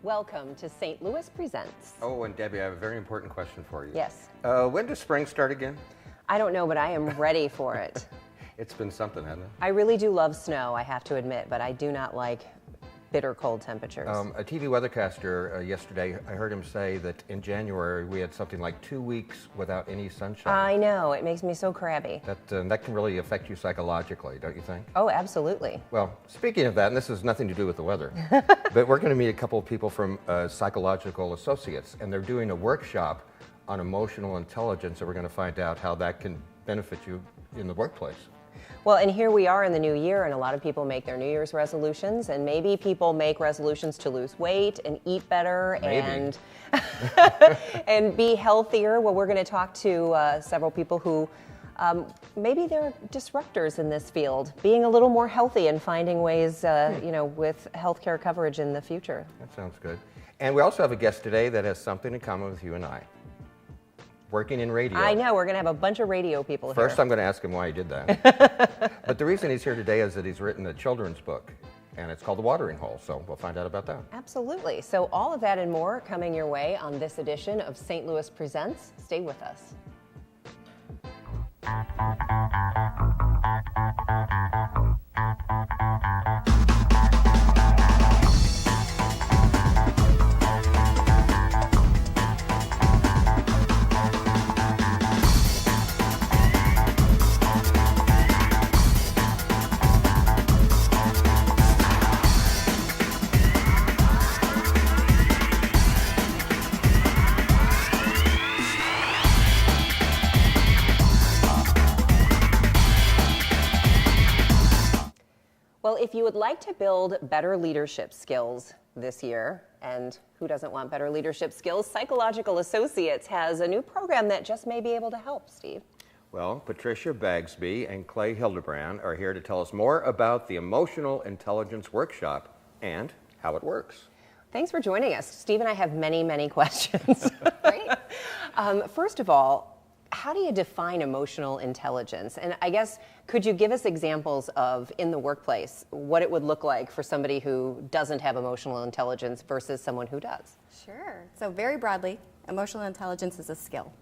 Welcome to St. Louis Presents. Oh, and Debbie, I have a very important question for you. Yes. When does spring start again? I don't know, but I am ready for it. It's been something, hasn't it? I really do love snow, I have to admit, but I do not like bitter cold temperatures. A TV weathercaster yesterday, I heard him say that in January we had something like 2 weeks without any sunshine. I know, it makes me so crabby. That can really affect you psychologically, don't you think? Oh, absolutely. Well, speaking of that, and this has nothing to do with the weather, but we're going to meet a couple of people from Psychological Associates, and they're doing a workshop on emotional intelligence, and we're going to find out how that can benefit you in the workplace. Well, and here we are in the new year, and a lot of people make their New Year's resolutions, and maybe people make resolutions to lose weight and eat better and and be healthier. Well, we're going to talk to several people who maybe they're disruptors in this field, being a little more healthy and finding ways, with healthcare coverage in the future. That sounds good. And we also have a guest today that has something in common with you and I. Working in radio. I know, we're going to have a bunch of radio people First, here. I'm going to ask him why he did that. But the reason he's here today is that he's written a children's book, and it's called The Watering Hole, so we'll find out about that. Absolutely. So all of that and more coming your way on this edition of St. Louis Presents. Stay with us. Well, if you would like to build better leadership skills this year, and who doesn't want better leadership skills, Psychological Associates has a new program that just may be able to help, Steve. Well, Patricia Bagsby and Clay Hildebrand are here to tell us more about the Emotional Intelligence Workshop and how it works. Thanks for joining us. Steve and I have many, many questions. Great. First of all, how do you define emotional intelligence? And I guess, could you give us examples of, in the workplace, what it would look like for somebody who doesn't have emotional intelligence versus someone who does? Sure. So very broadly, emotional intelligence is a skill.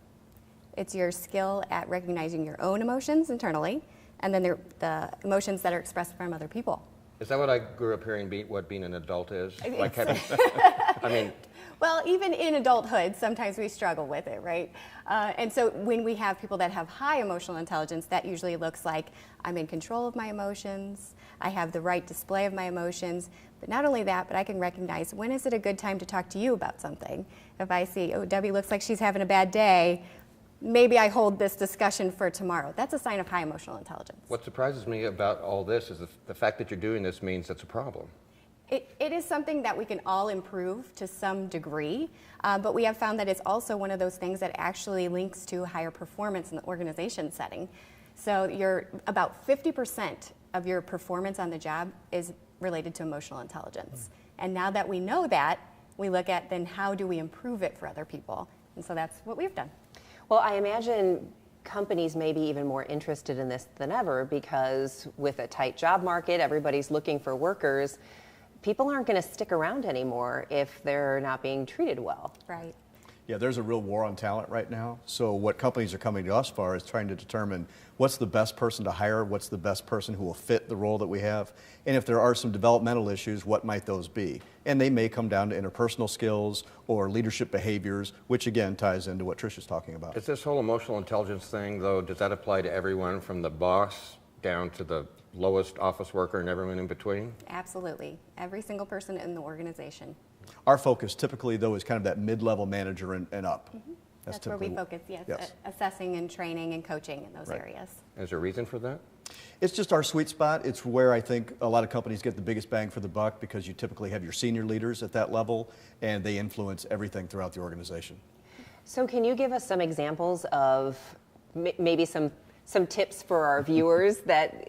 It's your skill at recognizing your own emotions internally, and then the emotions that are expressed from other people. Is that what I grew up hearing, what being an adult is? Like having, Well, even in adulthood, sometimes we struggle with it, right? And so when we have people that have high emotional intelligence, that usually looks like I'm in control of my emotions, I have the right display of my emotions, but not only that, but I can recognize when is it a good time to talk to you about something. If I see, oh, Debbie looks like she's having a bad day, maybe I hold this discussion for tomorrow. That's a sign of high emotional intelligence. What surprises me about all this is the fact that you're doing this means that's a problem. It is something that we can all improve to some degree, but we have found that it's also one of those things that actually links to higher performance in the organization setting. So about 50% of your performance on the job is related to emotional intelligence. And now that we know that, we look at then how do we improve it for other people? And so that's what we've done. Well, I imagine companies may be even more interested in this than ever because with a tight job market, everybody's looking for workers. People aren't going to stick around anymore if they're not being treated well. Right. Yeah, there's a real war on talent right now. So what companies are coming to us for is trying to determine what's the best person to hire, what's the best person who will fit the role that we have, and if there are some developmental issues, what might those be? And they may come down to interpersonal skills or leadership behaviors, which again ties into what Tricia's talking about. Is this whole emotional intelligence thing, though, does that apply to everyone from the boss down to the lowest office worker and everyone in between? Absolutely. Every single person in the organization. Our focus typically, though, is kind of that mid-level manager and up. Mm-hmm. That's where we focus, yes. Assessing and training and coaching in those areas. Is there a reason for that? It's just our sweet spot. It's where I think a lot of companies get the biggest bang for the buck because you typically have your senior leaders at that level and they influence everything throughout the organization. So can you give us some examples of maybe some tips for our viewers that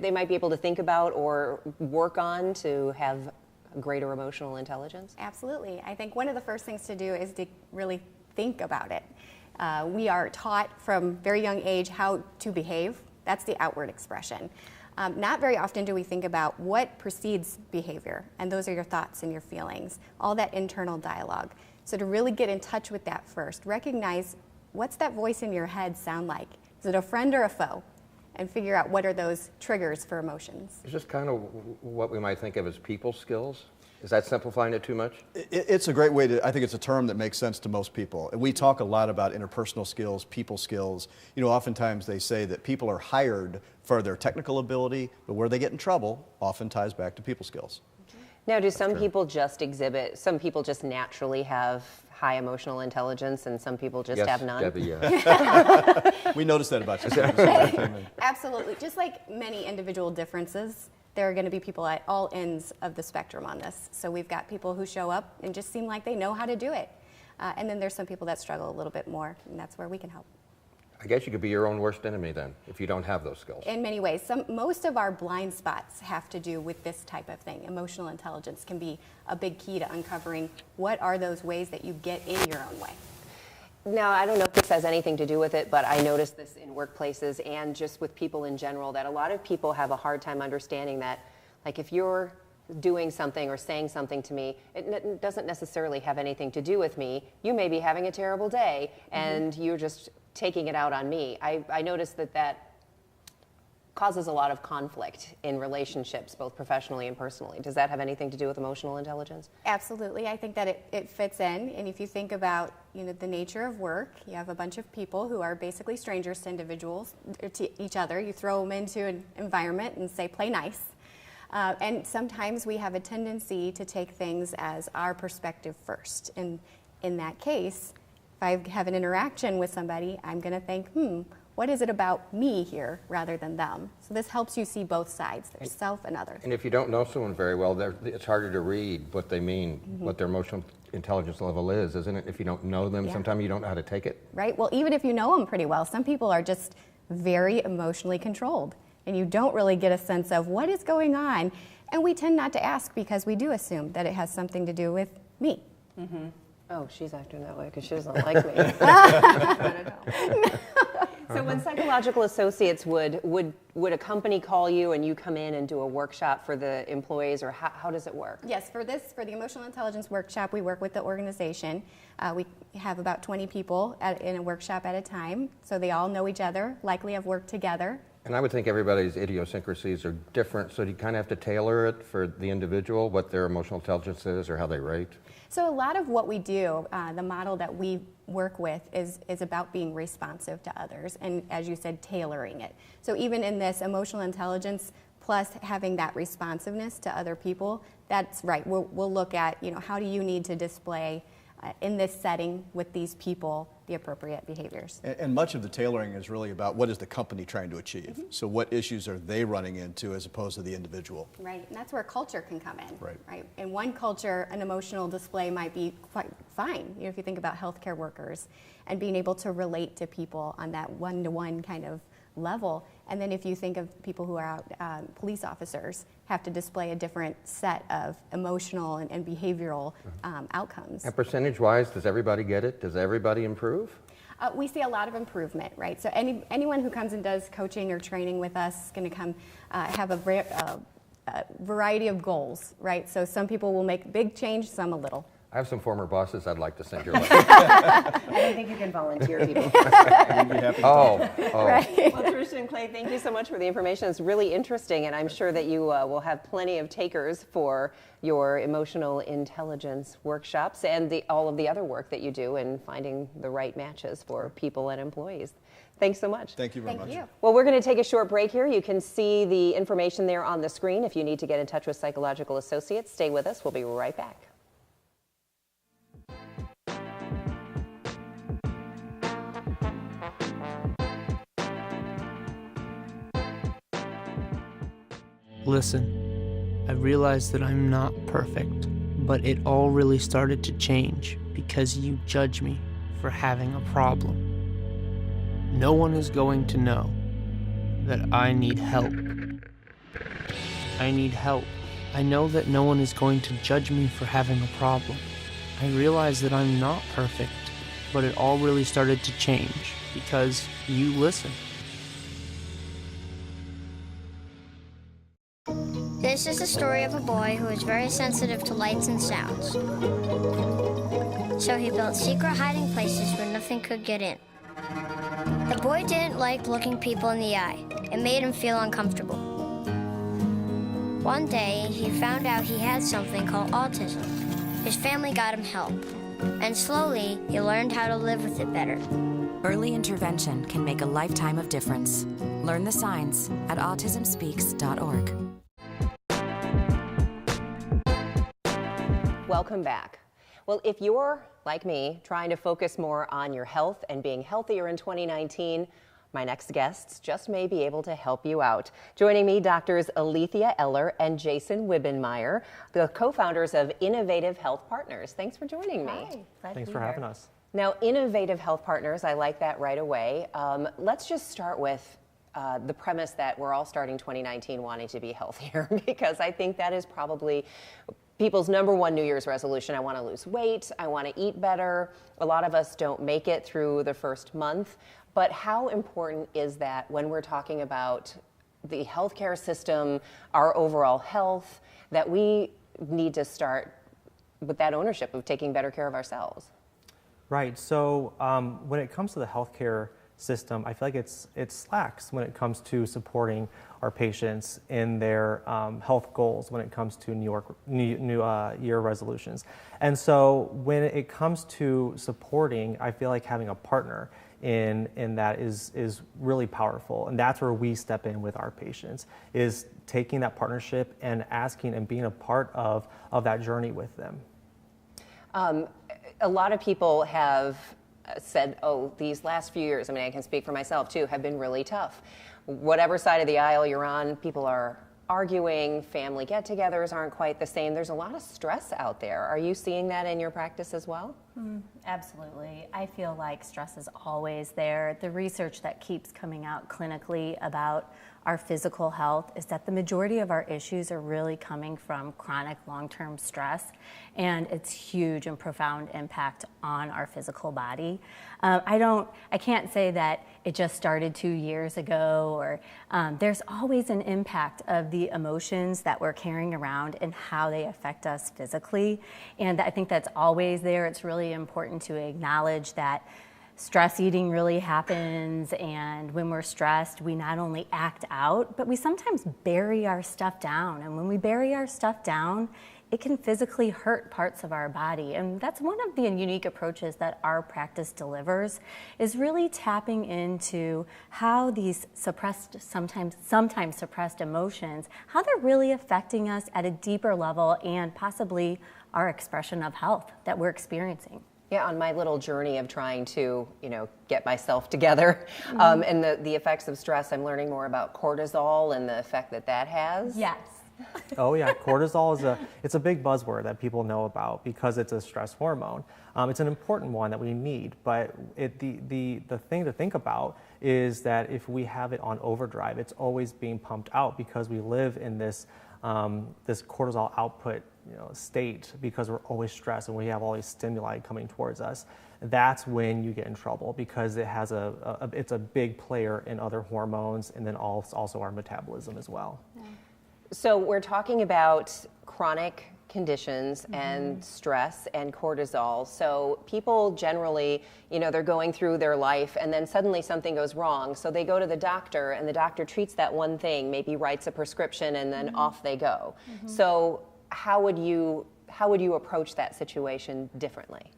they might be able to think about or work on to have greater emotional intelligence? Absolutely. I think one of the first things to do is to really think about it. We are taught from very young age how to behave. That's the outward expression. Not very often do we think about what precedes behavior, and those are your thoughts and your feelings, all that internal dialogue. So to really get in touch with that first, recognize what's that voice in your head sound like? Is it a friend or a foe? And figure out what are those triggers for emotions. It's just kind of what we might think of as people skills. Is that simplifying it too much? It's a great way to, I think it's a term that makes sense to most people. And we talk a lot about interpersonal skills, people skills. You know, oftentimes they say that people are hired for their technical ability, but where they get in trouble often ties back to people skills. Now, do some people just some people just naturally have high emotional intelligence and some people just have none? Debbie, yeah. We noticed that about you. Absolutely. Just like many individual differences, there are going to be people at all ends of the spectrum on this. So we've got people who show up and just seem like they know how to do it. And then there's some people that struggle a little bit more, and that's where we can help. I guess you could be your own worst enemy then, if you don't have those skills. In many ways. Most of our blind spots have to do with this type of thing. Emotional intelligence can be a big key to uncovering what are those ways that you get in your own way. Now, I don't know if this has anything to do with it, but I notice this in workplaces and just with people in general, that a lot of people have a hard time understanding that, like, if you're doing something or saying something to me, it doesn't necessarily have anything to do with me. You may be having a terrible day, and you're just taking it out on me. I noticed that causes a lot of conflict in relationships, both professionally and personally. Does that have anything to do with emotional intelligence? Absolutely. I think that it fits in. And if you think about, you know, the nature of work, you have a bunch of people who are basically strangers to individuals, to each other. You throw them into an environment and say, play nice. And sometimes we have a tendency to take things as our perspective first. And in that case, if I have an interaction with somebody, I'm going to think, what is it about me here rather than them? So this helps you see both sides, their self and other. And if you don't know someone very well, it's harder to read what they mean, what their emotional intelligence level is, isn't it? If you don't know them, sometimes you don't know how to take it. Right. Well, even if you know them pretty well, some people are just very emotionally controlled, and you don't really get a sense of what is going on. And we tend not to ask because we do assume that it has something to do with me. Oh, she's acting that way because she doesn't like me. So when psychological associates would a company call you and you come in and do a workshop for the employees, or how does it work? Yes, for the emotional intelligence workshop, we work with the organization. We have about 20 people in a workshop at a time, so they all know each other, likely have worked together. And I would think everybody's idiosyncrasies are different, so you kind of have to tailor it for the individual, what their emotional intelligence is or how they rate. So a lot of what we do, the model that we work with is about being responsive to others and, as you said, tailoring it. So even in this emotional intelligence plus having that responsiveness to other people, that's right. We'll look at, you know, how do you need to display in this setting with these people the appropriate behaviors. And much of the tailoring is really about what is the company trying to achieve. So what issues are they running into as opposed to the individual. Right, and that's where culture can come in. Right. In one culture, an emotional display might be quite fine. You know, if you think about healthcare workers and being able to relate to people on that one-to-one kind of level. And then if you think of people who are out, police officers have to display a different set of emotional and behavioral outcomes. And percentage-wise, does everybody get it? Does everybody improve? We see a lot of improvement, right? So anyone who comes and does coaching or training with us is going to come have a variety of goals, right? So some people will make big change, some a little. I have some former bosses I'd like to send your way. I don't think you can volunteer people. Oh. Right. Well, Tricia and Clay, thank you so much for the information. It's really interesting, and I'm sure that you will have plenty of takers for your emotional intelligence workshops and all of the other work that you do in finding the right matches for people and employees. Thanks so much. Thank you very much. Thank you. Well, we're going to take a short break here. You can see the information there on the screen. If you need to get in touch with Psychological Associates, stay with us. We'll be right back. Listen, I realize that I'm not perfect, but it all really started to change because you judge me for having a problem. No one is going to know that I need help. I need help. I know that no one is going to judge me for having a problem. I realize that I'm not perfect, but it all really started to change, because you listen. This is the story of a boy who is very sensitive to lights and sounds. So he built secret hiding places where nothing could get in. The boy didn't like looking people in the eye. It made him feel uncomfortable. One day, he found out he had something called autism. His family got him help, and slowly, he learned how to live with it better. Early intervention can make a lifetime of difference. Learn the signs at autismspeaks.org. Welcome back. Well, if you're, like me, trying to focus more on your health and being healthier in 2019, my next guests just may be able to help you out. Joining me, Doctors Alethea Eller and Jason Wibbenmeyer, the co-founders of Innovative Health Partners. Thanks for joining me. Hi. Thanks for having us. Now, Innovative Health Partners, I like that right away. Let's just start with the premise that we're all starting 2019 wanting to be healthier, because I think that is probably people's number one New Year's resolution. I want to lose weight. I want to eat better. A lot of us don't make it through the first month. But how important is that when we're talking about the healthcare system, our overall health, that we need to start with that ownership of taking better care of ourselves? Right. So when it comes to the healthcare system, I feel like it slacks when it comes to supporting our patients in their health goals when it comes to New Year resolutions. And so when it comes to supporting, I feel like having a partner in that is really powerful, and that's where we step in with our patients, is taking that partnership and asking and being a part of that journey with them. A lot of people have said, oh, these last few years, I mean, I can speak for myself too, have been really tough. Whatever side of the aisle you're on, people are arguing, family get-togethers aren't quite the same. There's a lot of stress out there. Are you seeing that in your practice as well? Absolutely. I feel like stress is always there. The research that keeps coming out clinically about our physical health is that the majority of our issues are really coming from chronic long-term stress, and it's huge and profound impact on our physical body. I can't say that it just started 2 years ago, or there's always an impact of the emotions that we're carrying around and how they affect us physically. And I think that's always there. It's really important to acknowledge that stress eating really happens, and when we're stressed, we not only act out, but we sometimes bury our stuff down. And when we bury our stuff down, it can physically hurt parts of our body. And that's one of the unique approaches that our practice delivers, is really tapping into how these suppressed, sometimes suppressed emotions, how they're really affecting us at a deeper level, and possibly our expression of health that we're experiencing. Yeah, on my little journey of trying to, get myself together, and the effects of stress, I'm learning more about cortisol and the effect that has. Yes. Oh yeah, cortisol it's a big buzzword that people know about because it's a stress hormone. It's an important one that we need, but the thing to think about is that if we have it on overdrive, it's always being pumped out because we live in this cortisol output state because we're always stressed and we have all these stimuli coming towards us. That's when you get in trouble because it has it's a big player in other hormones, and then also our metabolism as well. Yeah. So we're talking about chronic conditions and stress and cortisol. So people generally, they're going through their life and then suddenly something goes wrong. So they go to the doctor and the doctor treats that one thing, maybe writes a prescription, and then off they go. So how would you approach that situation differently?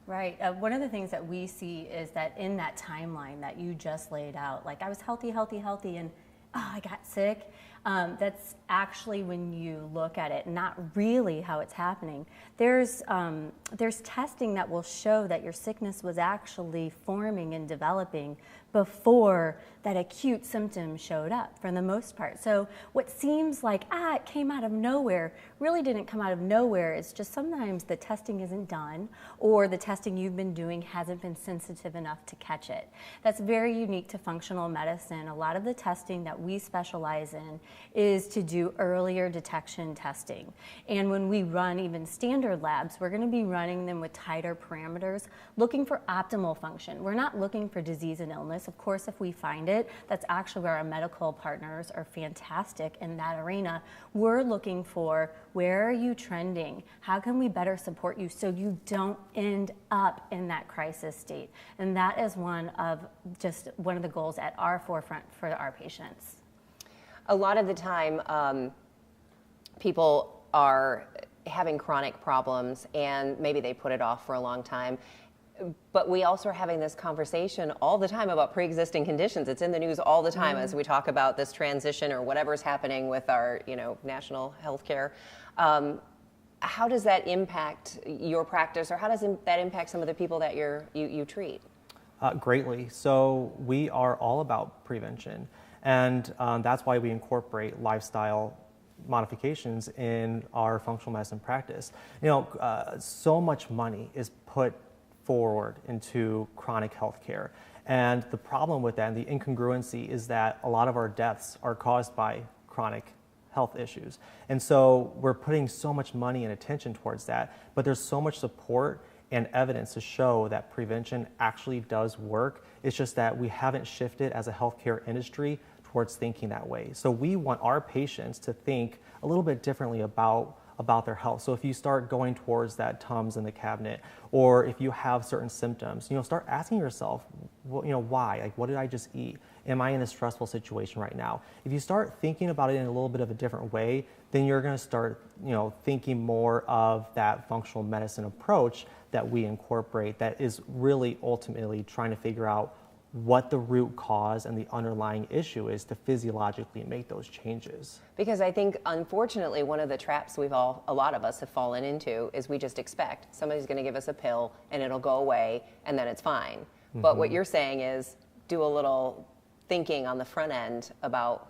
Right. One of the things that we see is that in that timeline that you just laid out, like I was healthy, and I got sick. That's actually, when you look at it, not really how it's happening. There's testing that will show that your sickness was actually forming and developing before that acute symptom showed up, for the most part. So what seems like, it came out of nowhere, really didn't come out of nowhere. It's just sometimes the testing isn't done, or the testing you've been doing hasn't been sensitive enough to catch it. That's very unique to functional medicine. A lot of the testing that we specialize in is to do earlier detection testing. And when we run even standard labs, we're going to be running them with tighter parameters, looking for optimal function. We're not looking for disease and illness. Of course, if we find it, that's actually where our medical partners are fantastic in that arena. We're looking for, where are you trending? How can we better support you so you don't end up in that crisis state? And that is one of the goals at our forefront for our patients. A lot of the time, people are having chronic problems and maybe they put it off for a long time. But we also are having this conversation all the time about pre-existing conditions. It's in the news all the time as we talk about this transition or whatever's happening with our, national health care. How does that impact your practice, or how does that impact some of the people that you treat? Greatly. So we are all about prevention, and that's why we incorporate lifestyle modifications in our functional medicine practice. So much money is put forward into chronic health care, and the problem with that and the incongruency is that a lot of our deaths are caused by chronic health issues. And so we're putting so much money and attention towards that, but there's so much support and evidence to show that prevention actually does work. It's just that we haven't shifted as a healthcare industry towards thinking that way. So we want our patients to think a little bit differently about their health. So if you start going towards that Tums in the cabinet, or if you have certain symptoms, start asking yourself, why? Like, what did I just eat? Am I in a stressful situation right now? If you start thinking about it in a little bit of a different way, then you're going to start, thinking more of that functional medicine approach that we incorporate, that is really ultimately trying to figure out what the root cause and the underlying issue is to physiologically make those changes. Because I think, unfortunately, one of the traps a lot of us have fallen into is we just expect somebody's going to give us a pill and it'll go away and then it's fine. Mm-hmm. But what you're saying is do a little thinking on the front end about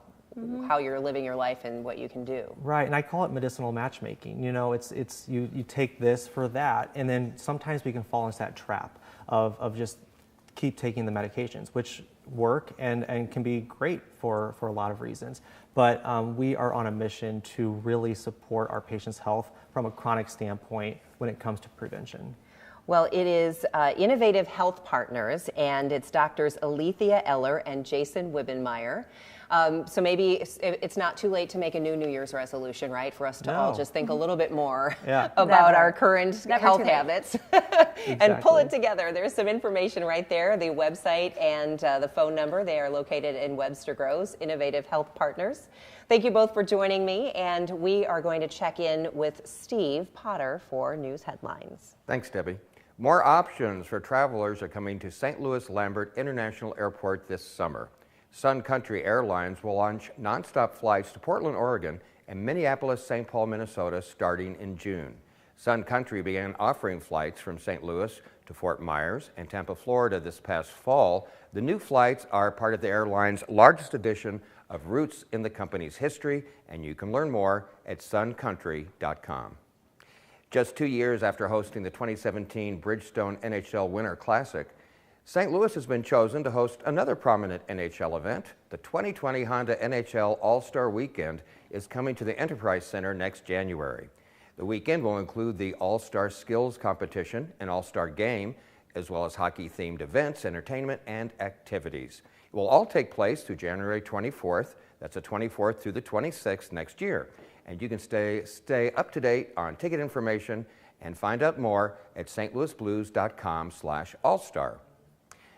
how you're living your life and what you can do. Right, and I call it medicinal matchmaking. It's you take this for that, and then sometimes we can fall into that trap of just keep taking the medications, which work and can be great for a lot of reasons. But we are on a mission to really support our patients' health from a chronic standpoint when it comes to prevention. Well, it is Innovative Health Partners, and it's doctors Alethea Eller and Jason Wibbenmeyer. So maybe it's not too late to make a New Year's resolution, right? For us to all just think a little bit more about our current health habits and pull it together. There's some information right there, the website and the phone number. They are located in Webster Groves, Innovative Health Partners. Thank you both for joining me, and we are going to check in with Steve Potter for news headlines. Thanks, Debbie. More options for travelers are coming to St. Louis Lambert International Airport this summer. Country Airlines will launch nonstop flights to Portland, Oregon and Minneapolis-St. Paul, Minnesota starting in June. Sun Country began offering flights from St. Louis to Fort Myers and Tampa, Florida this past fall. The new flights are part of the airline's largest edition of routes in the company's history, and you can learn more at suncountry.com. Just 2 years after hosting the 2017 Bridgestone NHL Winter Classic, St. Louis has been chosen to host another prominent NHL event. The 2020 Honda NHL All-Star Weekend is coming to the Enterprise Center next January. The weekend will include the All-Star Skills Competition, an All-Star Game, as well as hockey-themed events, entertainment, and activities. It will all take place through January 24th. That's the 24th through the 26th next year. And you can stay up to date on ticket information and find out more at stlouisblues.com/allstar.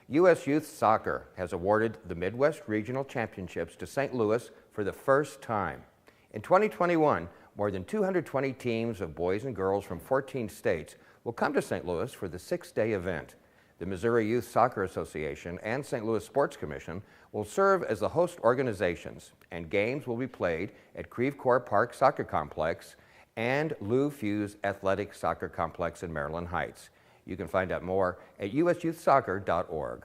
U.S. Youth Soccer has awarded the Midwest Regional Championships to St. Louis for the first time. In 2021, more than 220 teams of boys and girls from 14 states will come to St. Louis for the 6-day event. The Missouri Youth Soccer Association and St. Louis Sports Commission will serve as the host organizations, and games will be played at Creve Coeur Park Soccer Complex and Lou Fuse Athletic Soccer Complex in Maryland Heights. You can find out more at usyouthsoccer.org.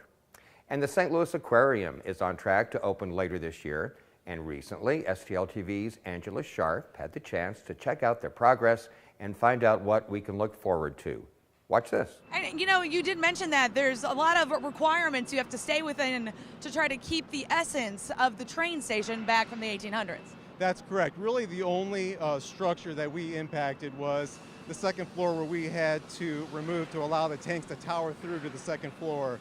And the St. Louis Aquarium is on track to open later this year. And recently, STL TV's Angela Sharp had the chance to check out their progress and find out what we can look forward to. Watch this. And you did mention that there's a lot of requirements you have to stay within to try to keep the essence of the train station back from the 1800s. That's correct. Really the only structure that we impacted was the second floor, where we had to remove to allow the tanks to tower through to the second floor.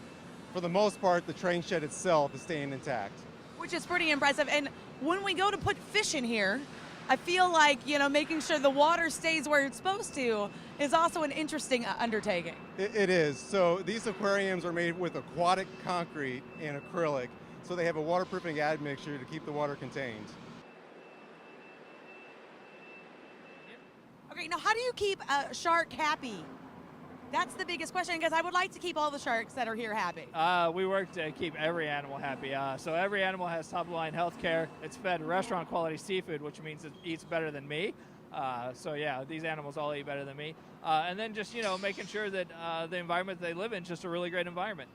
For the most part, the train shed itself is staying intact. Which is pretty impressive. And when we go to put fish in here, I feel like, you know, making sure the water stays where it's supposed to is also an interesting undertaking. It is. So these aquariums are made with aquatic concrete and acrylic, so they have a waterproofing admixture to keep the water contained. Okay, now how do you keep a shark happy? That's the biggest question, because I would like to keep all the sharks that are here happy. We work to keep every animal happy. So every animal has top-of-the-line health care. It's fed restaurant-quality seafood, which means it eats better than me. So yeah, these animals all eat better than me. And then just, you know, making sure that the environment they live in is just a really great environment.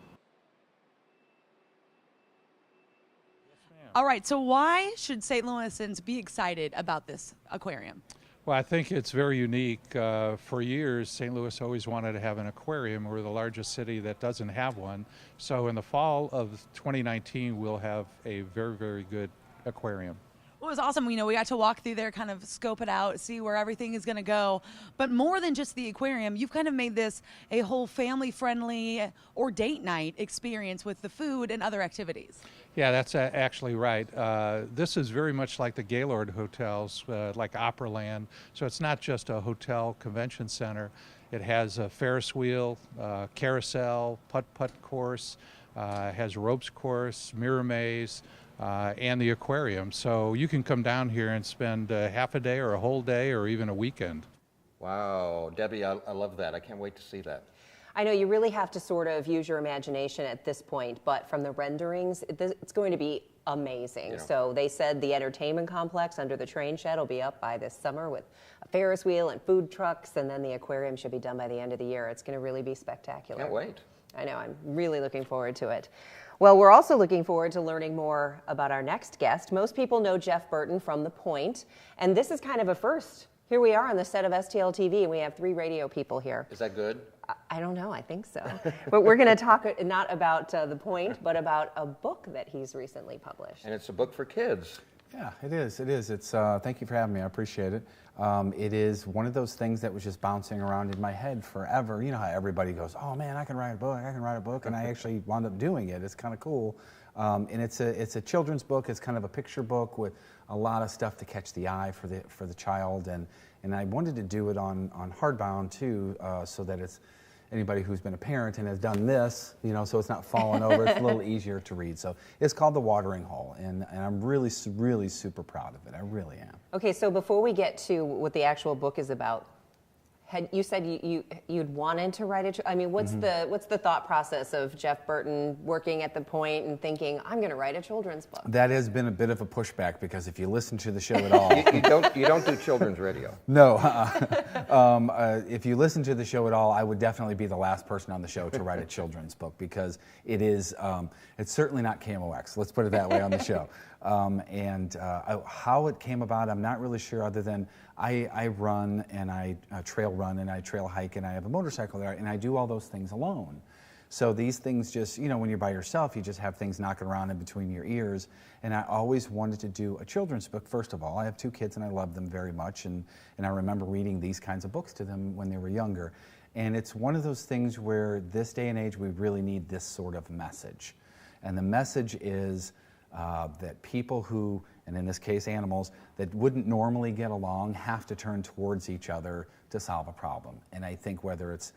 All right, so why should St. Louisans be excited about this aquarium? Well, I think it's very unique. For years, St. Louis always wanted to have an aquarium. We're the largest city that doesn't have one. So in the fall of 2019, we'll have a very, very good aquarium. Well, it was awesome. You know, we got to walk through there, kind of scope it out, see where everything is going to go. But more than just the aquarium, you've kind of made this a whole family-friendly or date night experience with the food and other activities. Yeah, that's actually right. This is very much like the Gaylord hotels, like Operaland. So it's not just a hotel convention center. It has a Ferris wheel, carousel, putt-putt course, has ropes course, mirror maze, and the aquarium. So you can come down here and spend half a day or a whole day or even a weekend. Wow, Debbie, I love that. I can't wait to see that. I know you really have to sort of use your imagination at this point, but from the renderings, it's going to be amazing. Yeah. So they said the entertainment complex under the train shed will be up by this summer with a Ferris wheel and food trucks, and then the aquarium should be done by the end of the year. It's going to really be spectacular. Can't wait. I know, I'm really looking forward to it. Well, we're also looking forward to learning more about our next guest. Most people know Jeff Burton from The Point, and this is kind of a first. Here we are on the set of STL TV, and we have 3 radio people here. Is that good? I don't know, I think so. But we're going to talk not about The Point, but about a book that he's recently published. And it's a book for kids. Yeah, it is. It is. It's. Thank you for having me. I appreciate it. It is one of those things that was just bouncing around in my head forever. You know how everybody goes, "Oh man, I can write a book. I can write a book," and I actually wound up doing it. It's kind of cool. And it's a children's book. It's kind of a picture book with a lot of stuff to catch the eye for the child. And I wanted to do it on hardbound too, so that it's anybody who's been a parent and has done this, you know, so it's not falling over. It's a little easier to read. So it's called The Watering Hole, and I'm really, really super proud of it. I really am. Okay, so before we get to what the actual book is about, you said you'd wanted to write it. I mean, what's the thought process of Jeff Burton working at The Point and thinking, I'm going to write a children's book? That has been a bit of a pushback, because if you listen to the show at all, you don't do children's radio. No, if you listen to the show at all, I would definitely be the last person on the show to write a children's book, because it is it's certainly not KMOX. Let's put it that way on the show. How it came about, I'm not really sure, other than I run and I trail run and I trail hike and I have a motorcycle there, and I do all those things alone. So these things just, you know, when you're by yourself, you just have things knocking around in between your ears. And I always wanted to do a children's book, first of all. I have 2 kids and I love them very much. And I remember reading these kinds of books to them when they were younger. And it's one of those things where this day and age, we really need this sort of message. And the message is that people who, and in this case animals, that wouldn't normally get along have to turn towards each other to solve a problem. And I think whether it's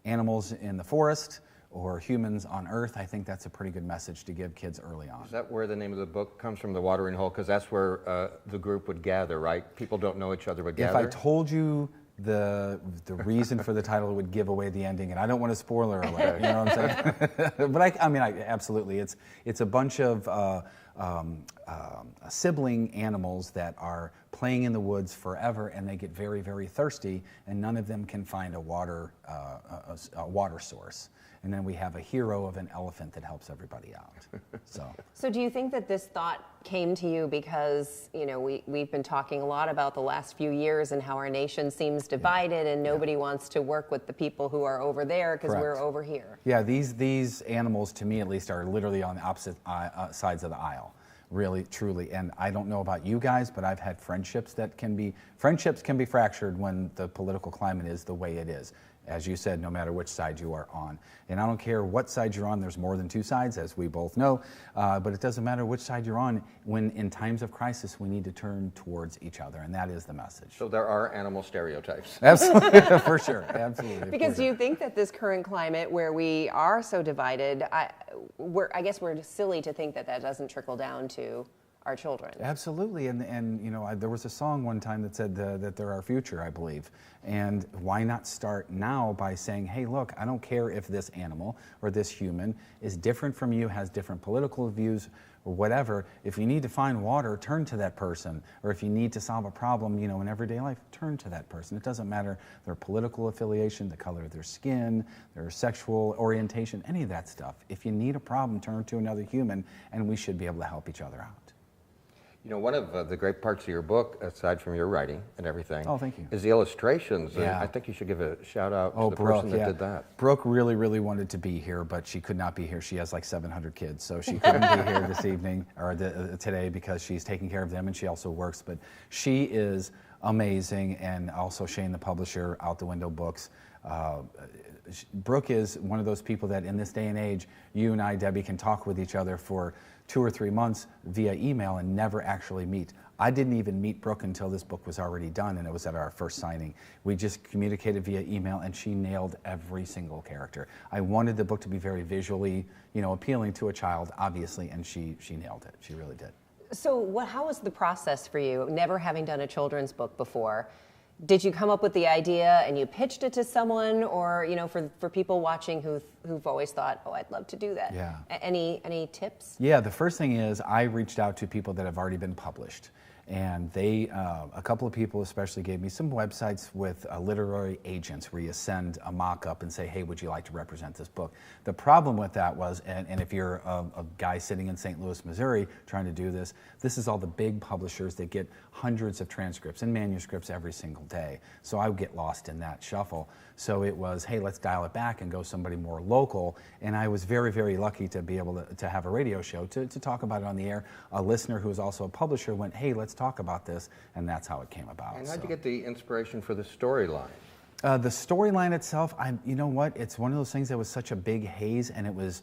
animals in the forest or humans on Earth, I think that's a pretty good message to give kids early on. Is that where the name of the book comes from, The Watering Hole? Because that's where the group would gather, right? People don't know each other but gather. If I told you the reason for the title, it would give away the ending, and I don't want to spoiler alert. You know what I'm saying? But I mean, absolutely, it's a bunch of sibling animals that are playing in the woods forever, and they get very, very thirsty, and none of them can find a water source. And then we have a hero of an elephant that helps everybody out. So do you think that this thought came to you because, you know, we've been talking a lot about the last few years and how our nation seems divided, and nobody wants to work with the people who are over there because we're over here? Yeah, these animals, to me at least, are literally on the opposite sides of the aisle. really, truly. And I don't know about you guys, but I've had friendships can be fractured when the political climate is the way it is. As you said, no matter which side you are on. And I don't care what side you're on, there's more than two sides, as we both know, but it doesn't matter which side you're on. When in times of crisis, we need to turn towards each other, and that is the message. So there are animal stereotypes. Absolutely, for sure, absolutely. Because do you think that this current climate where we are so divided, I guess we're silly to think that that doesn't trickle down to our children. Absolutely, and you know, there was a song one time that said that they're our future, I believe. And why not start now by saying, hey, look, I don't care if this animal or this human is different from you, has different political views or whatever. If you need to find water, turn to that person. Or if you need to solve a problem, you know, in everyday life, turn to that person. It doesn't matter their political affiliation, the color of their skin, their sexual orientation, any of that stuff. If you need a problem, turn to another human, and we should be able to help each other out. You know, one of the great parts of your book, aside from your writing and everything, thank you, is the illustrations. Yeah. And I think you should give a shout out to the Brooke, person that did that. Brooke really, really wanted to be here, but she could not be here. She has like 700 kids, so she couldn't be here this evening or today because she's taking care of them and she also works. But she is amazing, and also Shane, the publisher, Out the Window Books. Brooke is one of those people that in this day and age, you and I, Debbie, can talk with each other for 2 or 3 months via email and never actually meet. I didn't even meet Brooke until this book was already done, and it was at our first signing. We just communicated via email, and she nailed every single character. I wanted the book to be very visually, you know, appealing to a child, obviously, and she nailed it. She really did. So how was the process for you, never having done a children's book before? Did you come up with the idea and you pitched it to someone, or, you know, for people watching who've always thought, oh, I'd love to do that? Yeah. Any tips? Yeah, the first thing is I reached out to people that have already been published. And they, a couple of people especially, gave me some websites with literary agents where you send a mock-up and say, hey, would you like to represent this book? The problem with that was, and if you're a guy sitting in St. Louis, Missouri trying to do this, this is all the big publishers that get hundreds of transcripts and manuscripts every single day. So I would get lost in that shuffle. So it was, hey, let's dial it back and go somebody more local. And I was very, very lucky to be able to have a radio show to talk about it on the air. A listener who was also a publisher went, hey, let's talk about this, and that's how it came about. And how'd you get the inspiration for the storyline? The storyline itself, you know what? It's one of those things that was such a big haze, and it was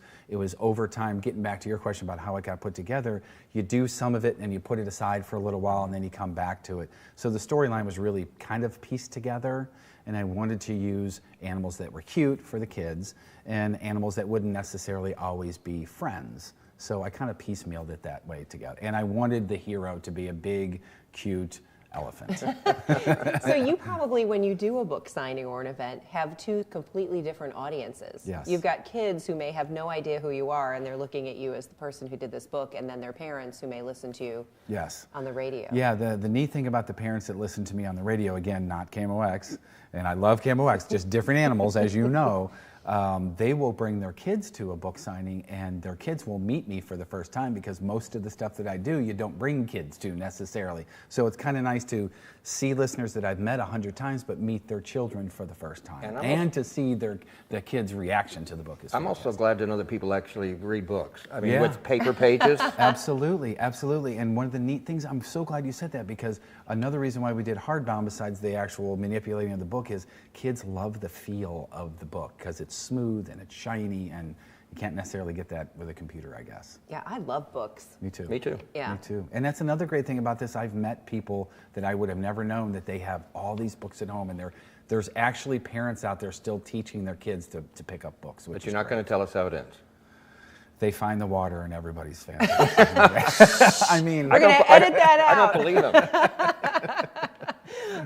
over time. Getting back to your question about how it got put together, you do some of it and you put it aside for a little while, and then you come back to it. So the storyline was really kind of pieced together, and I wanted to use animals that were cute for the kids and animals that wouldn't necessarily always be friends. So I kind of piecemealed it that way together. And I wanted the hero to be a big, cute elephant. So you probably, when you do a book signing or an event, have two completely different audiences. Yes. You've got kids who may have no idea who you are, and they're looking at you as the person who did this book, and then their parents who may listen to you on the radio. Yeah, the neat thing about the parents that listen to me on the radio, again, not KMOX, and I love KMOX, just different animals, as you know, they will bring their kids to a book signing, and their kids will meet me for the first time, because most of the stuff that I do, you don't bring kids to necessarily. So it's kind of nice to see listeners that I've met 100 times, but meet their children for the first time, and to see the kids' reaction to the book. I'm also glad to know that people actually read books. I mean, with paper pages. Absolutely, absolutely. And one of the neat things, I'm so glad you said that, because another reason why we did hardbound, besides the actual manipulating of the book, is kids love the feel of the book, because it's smooth and it's shiny, and you can't necessarily get that with a computer, I guess. Yeah, I love books. Me too. Me too. Yeah. Me too. And that's another great thing about this. I've met people that I would have never known that they have all these books at home, and there's actually parents out there still teaching their kids to pick up books. But you're not going to tell us how it ends. They find the water in everybody's family. I mean, we're going to edit that out. I don't believe them.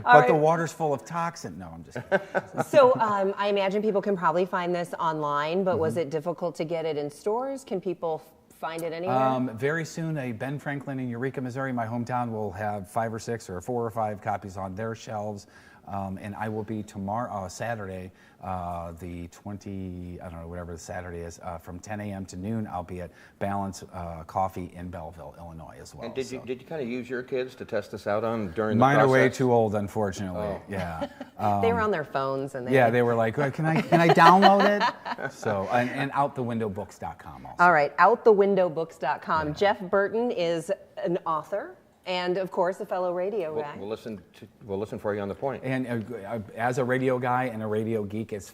But the water's full of toxin. No, I'm just kidding. So I imagine people can probably find this online, but was it difficult to get it in stores? Can people find it anywhere? Very soon, a Ben Franklin in Eureka, Missouri, my hometown, will have 5 or 6 or 4 or 5 copies on their shelves. And I will be tomorrow, Saturday, the 20, I don't know, whatever the Saturday is, from 10 a.m. to noon. I'll be at Balance Coffee in Belleville, Illinois as well. And did you kind of use your kids to test this out on during the Mine process? are way too old, unfortunately. Oh. Yeah. They were on their phones and they were like, can I download it? So, and outthewindowbooks.com also. All right, outthewindowbooks.com. Yeah. Jeff Burton is an author and, of course, a fellow radio guy. We'll listen for you on the point. And as a radio guy and a radio geek, it's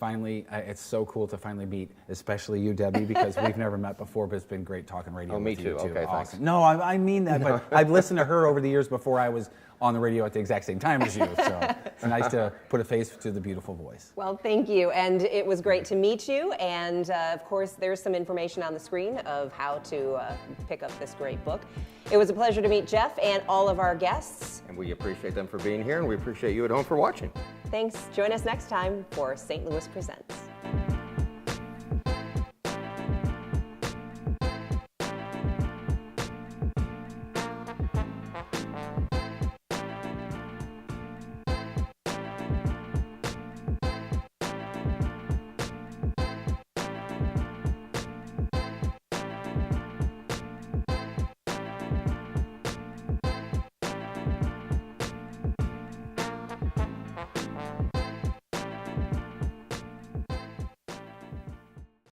so cool to finally meet, especially you, Debbie, because we've never met before, but it's been great talking radio with you too. Okay, awesome. thanks. No, I mean that, but I've listened to her over the years before I was on the radio at the exact same time as you, so it's nice to put a face to the beautiful voice. Well, thank you, and it was great to meet you, and of course there's some information on the screen of how to pick up this great book. It was a pleasure to meet Jeff and all of our guests. And we appreciate them for being here, and we appreciate you at home for watching. Thanks. Join us next time for St. Louis Presents.